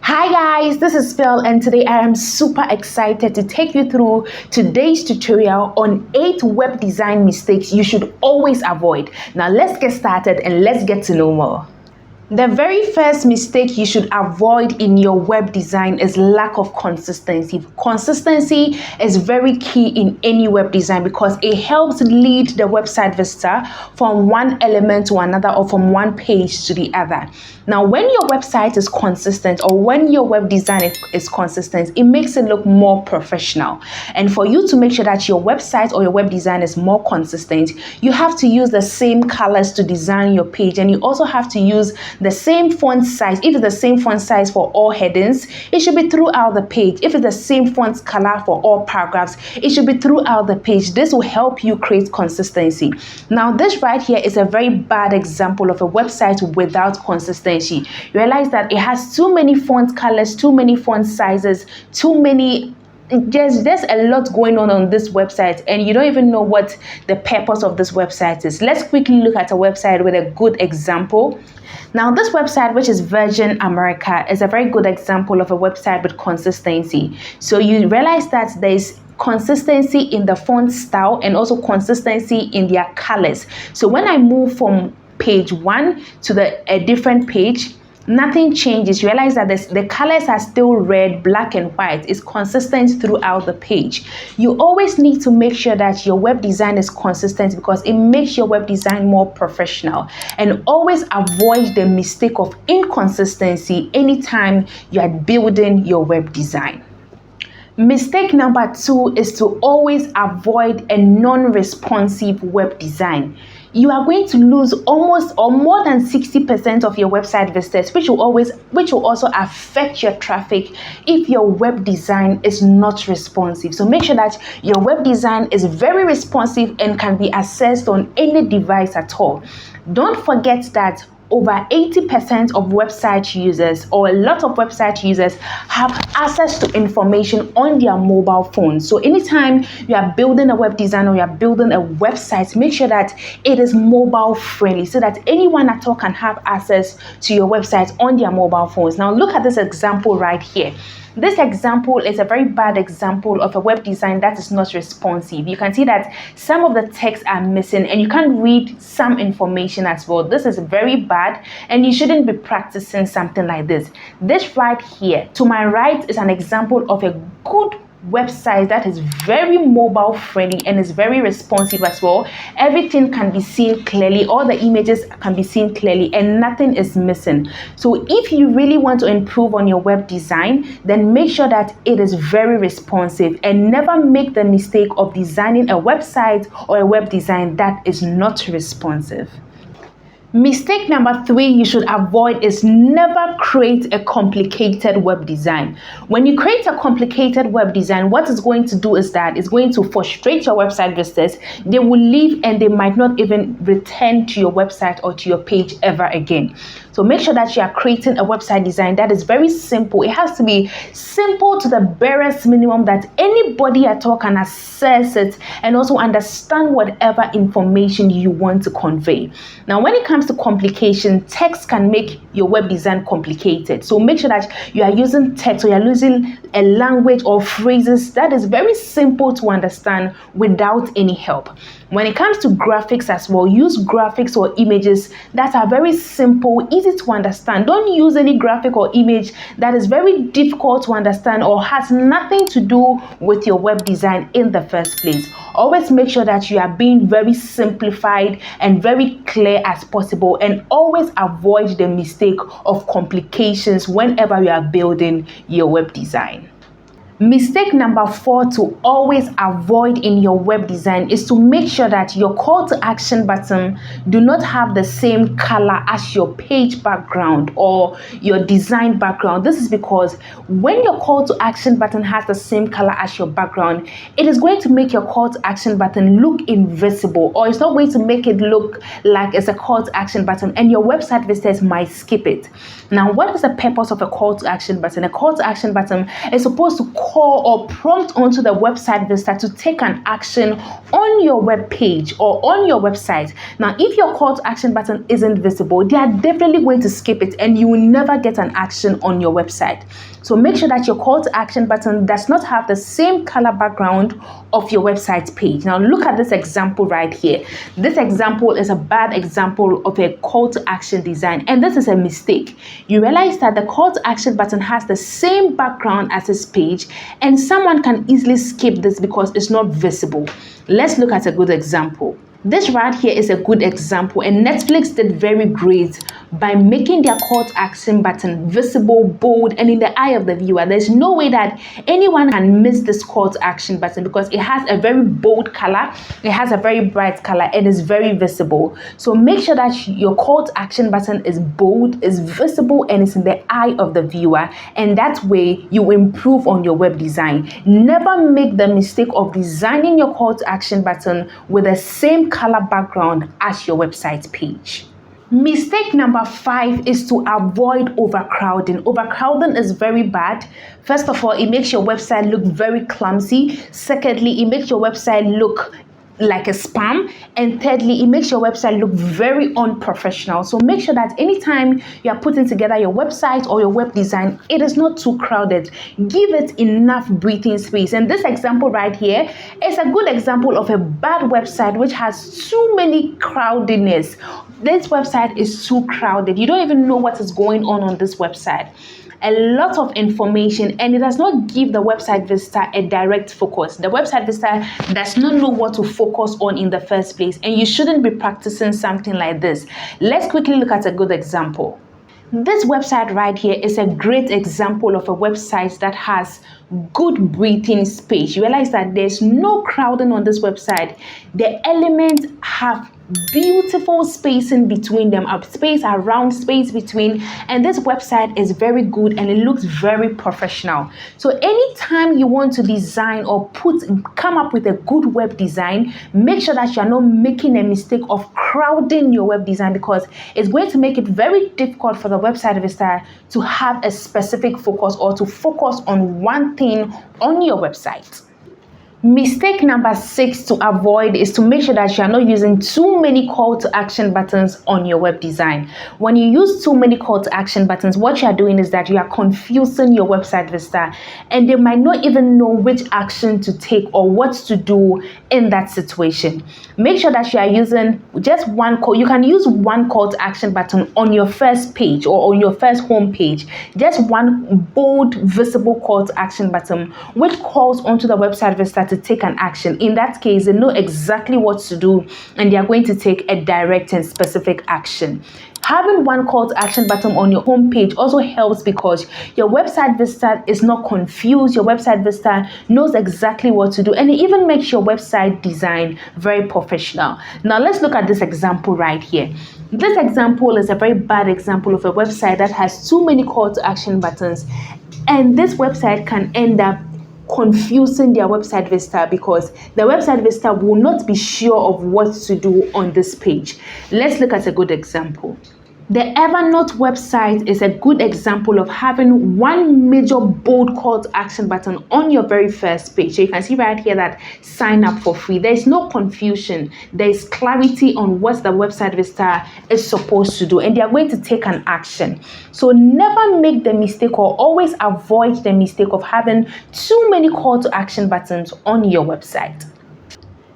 Hi guys, this is Phil and today I am super excited to take you through today's tutorial on 8 web design mistakes you should always avoid. Now let's get started and let's get to know more. The very first mistake you should avoid in your web design is lack of consistency. Consistency is very key in any web design because it helps lead the website visitor from one element to another or from one page to the other. Now, when your website is consistent or when your web design is consistent, it makes it look more professional. And for you to make sure that your website or your web design is more consistent, you have to use the same colors to design your page, and you also have to use the same font size. If it's the same font size for all headings, it should be throughout the page. If it's the same font color for all paragraphs, it should be throughout the page. This will help you create consistency. Now, this right here is a very bad example of a website without consistency. You realize that it has too many font colors, too many font sizes, too many. There's a lot going on this website, and you don't even know what the purpose of this website is. Let's quickly look at a website with a good example. Now, this website, which is Virgin America, is a very good example of a website with consistency. So you realize that there's consistency in the font style and also consistency in their colors. So when I move from page 1 to a different page, nothing changes. You realize that the colors are still red, black, and white. It's consistent throughout the page. You always need to make sure that your web design is consistent because it makes your web design more professional. And always avoid the mistake of inconsistency anytime you are building your web design. Mistake number 2 is to always avoid a non-responsive web design. You are going to lose almost or more than 60% of your website visitors, which will also affect your traffic if your web design is not responsive. So make sure that your web design is very responsive and can be accessed on any device at all. Don't forget that over 80% of website users, or a lot of website users, have access to information on their mobile phones. So anytime you are building a web design or you are building a website, make sure that it is mobile friendly so that anyone at all can have access to your website on their mobile phones. Now look at this example right here. This example is a very bad example of a web design that is not responsive. You can see that some of the text are missing and you can't read some information as well. This is very bad and you shouldn't be practicing something like this. This right here to my right is an example of a good website that is very mobile friendly and is very responsive as well. Everything can be seen clearly, all the images can be seen clearly, and nothing is missing. So if you really want to improve on your web design, then make sure that it is very responsive and never make the mistake of designing a website or a web design that is not responsive. Mistake number 3 you should avoid is never create a complicated web design. When you create a complicated web design, what it's going to do is that it's going to frustrate your website visitors. They will leave and they might not even return to your website or to your page ever again. So make sure that you are creating a website design that is very simple. It has to be simple to the barest minimum that anybody at all can access it and also understand whatever information you want to convey. Now, when it comes to complication, text can make your web design complicated. So make sure that you are using text or you are using a language or phrases that is very simple to understand without any help. When it comes to graphics as well, use graphics or images that are very simple, easy to understand. Don't use any graphic or image that is very difficult to understand or has nothing to do with your web design in the first place. Always make sure that you are being very simplified and very clear as possible, and always avoid the mistake of complications whenever you are building your web design. Mistake number 4 to always avoid in your web design is to make sure that your call to action button do not have the same color as your page background or your design background. This is because when your call to action button has the same color as your background, it is going to make your call to action button look invisible, or it's not going to make it look like it's a call to action button, and your website visitors might skip it. Now, what is the purpose of a call to action button? A call to action button is supposed to call or prompt onto the website visitor to take an action on your web page or on your website. Now, if your call to action button isn't visible, they are definitely going to skip it and you will never get an action on your website. So make sure that your call to action button does not have the same color background of your website page. Now look at this example right here. This example is a bad example of a call to action design, and this is a mistake. You realize that the call to action button has the same background as this page, and someone can easily skip this because it's not visible. Let's look at a good example. This right here is a good example, and Netflix did very great by making their call to action button visible, bold, and in the eye of the viewer. There's no way that anyone can miss this call to action button because it has a very bold color, it has a very bright color, and is very visible. So make sure that your call to action button is bold, is visible, and is in the eye of the viewer, and that way you improve on your web design. Never make the mistake of designing your call to action button with the same color background as your website page. Mistake number 5 is to avoid overcrowding. Overcrowding is very bad. First of all, it makes your website look very clumsy. Secondly, it makes your website look like a spam, and thirdly, it makes your website look very unprofessional. So make sure that anytime you are putting together your website or your web design, it is not too crowded. Give it enough breathing space. And this example right here is a good example of a bad website which has too many crowdedness. This website is too crowded. You don't even know what is going on this website. A lot of information, and it does not give the website visitor a direct focus. The website visitor does not know what to focus on in the first place, and you shouldn't be practicing something like this. Let's quickly look at a good example. This website right here is a great example of a website that has good breathing space. You realize that there's no crowding on this website. The elements have beautiful spacing between them, space around, space between, and this website is very good and it looks very professional. So anytime you want to design or come up with a good web design, make sure that you're not making a mistake of crowding your web design, because it's going to make it very difficult for the website visitor to have a specific focus or to focus on one thing on your website. Mistake number 6 to avoid is to make sure that you are not using too many call to action buttons on your web design. When you use too many call to action buttons, what you are doing is that you are confusing your website visitor, and they might not even know which action to take or what to do in that situation. Make sure that you are using just one call. You can use one call to action button on your first page or on your first home page. Just one bold, visible call to action button which calls onto the website visitor to take an action. In that case, they know exactly what to do and they are going to take a direct and specific action. Having one call to action button on your home page also helps because your website visitor is not confused. Your website visitor knows exactly what to do, and it even makes your website design very professional. Now let's look at this example right here. This example is a very bad example of a website that has too many call to action buttons, and this website can end up confusing their website visitor because the website visitor will not be sure of what to do on this page. Let's look at a good example. The Evernote website is a good example of having one major bold call to action button on your very first page. So you can see right here that sign up for free. There is no confusion. There is clarity on what the website visitor is supposed to do, and they are going to take an action. So never make the mistake, or always avoid the mistake of having too many call to action buttons on your website.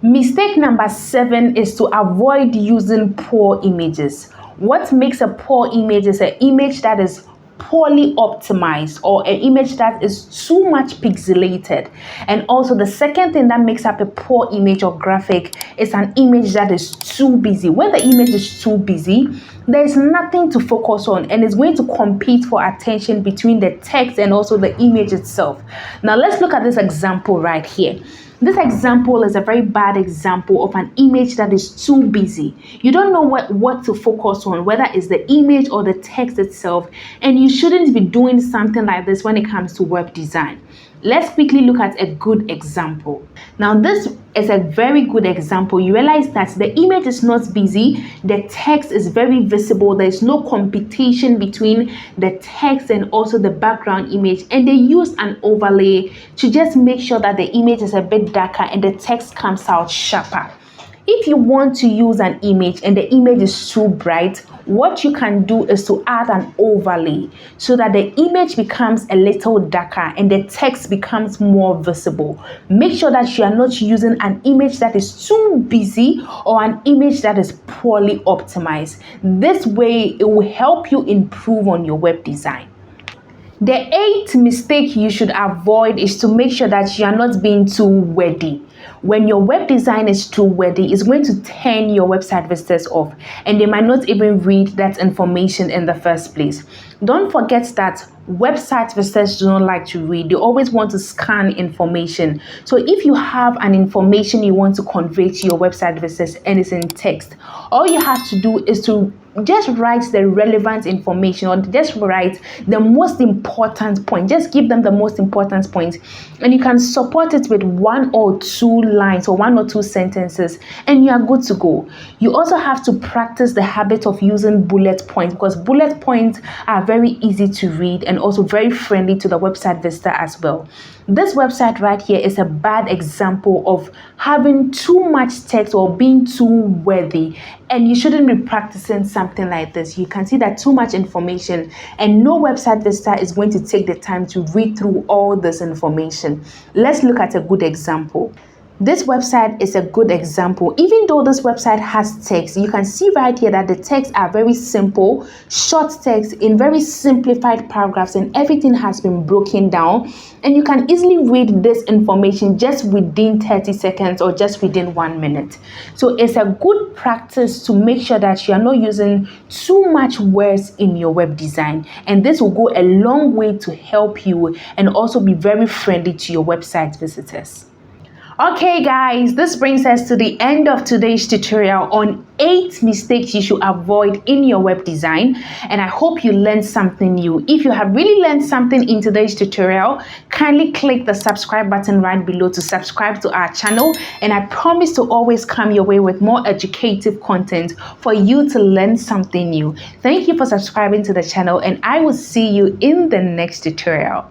Mistake number 7 is to avoid using poor images. What makes a poor image is an image that is poorly optimized, or an image that is too much pixelated. And also the second thing that makes up a poor image or graphic is an image that is too busy. When the image is too busy, there is nothing to focus on, and it's going to compete for attention between the text and also the image itself. Now let's look at this example right here. This example is a very bad example of an image that is too busy. You don't know what to focus on, whether it's the image or the text itself, and you shouldn't be doing something like this when it comes to web design. Let's quickly look at a good example. Now, this is a very good example. You realize that the image is not busy, the text is very visible, there's no competition between the text and also the background image, and they use an overlay to just make sure that the image is a bit darker and the text comes out sharper. If you want to use an image and the image is too bright, what you can do is to add an overlay so that the image becomes a little darker and the text becomes more visible. Make sure that you are not using an image that is too busy or an image that is poorly optimized. This way, it will help you improve on your web design. The 8th mistake you should avoid is to make sure that you are not being too wordy. When your web design is too wordy, it's going to turn your website visitors off and they might not even read that information in the first place. Don't forget that website visitors do not like to read. They always want to scan information. So if you have an information you want to convey to your website visitors and it's in text, all you have to do is to just write the relevant information or just write the most important point. Just give them the most important point, and you can support it with 1 or 2 lines or 1 or 2 sentences, and you are good to go. You also have to practice the habit of using bullet points, because bullet points are very easy to read and also very friendly to the website visitor as well. This website right here is a bad example of having too much text or being too wordy, and you shouldn't be practicing something like this. You can see that too much information, and no website visitor is going to take the time to read through all this information. Let's look at a good example. This website is a good example. Even though this website has text, you can see right here that the texts are very simple, short text in very simplified paragraphs, and everything has been broken down. And you can easily read this information just within 30 seconds or just within 1 minute. So it's a good practice to make sure that you are not using too much words in your web design. And this will go a long way to help you and also be very friendly to your website visitors. Okay guys, this brings us to the end of today's tutorial on 8 mistakes you should avoid in your web design, and I hope you learned something new. If you have really learned something in today's tutorial, kindly click the subscribe button right below to subscribe to our channel, and I promise to always come your way with more educative content for you to learn something new. Thank you for subscribing to the channel, and I will see you in the next tutorial.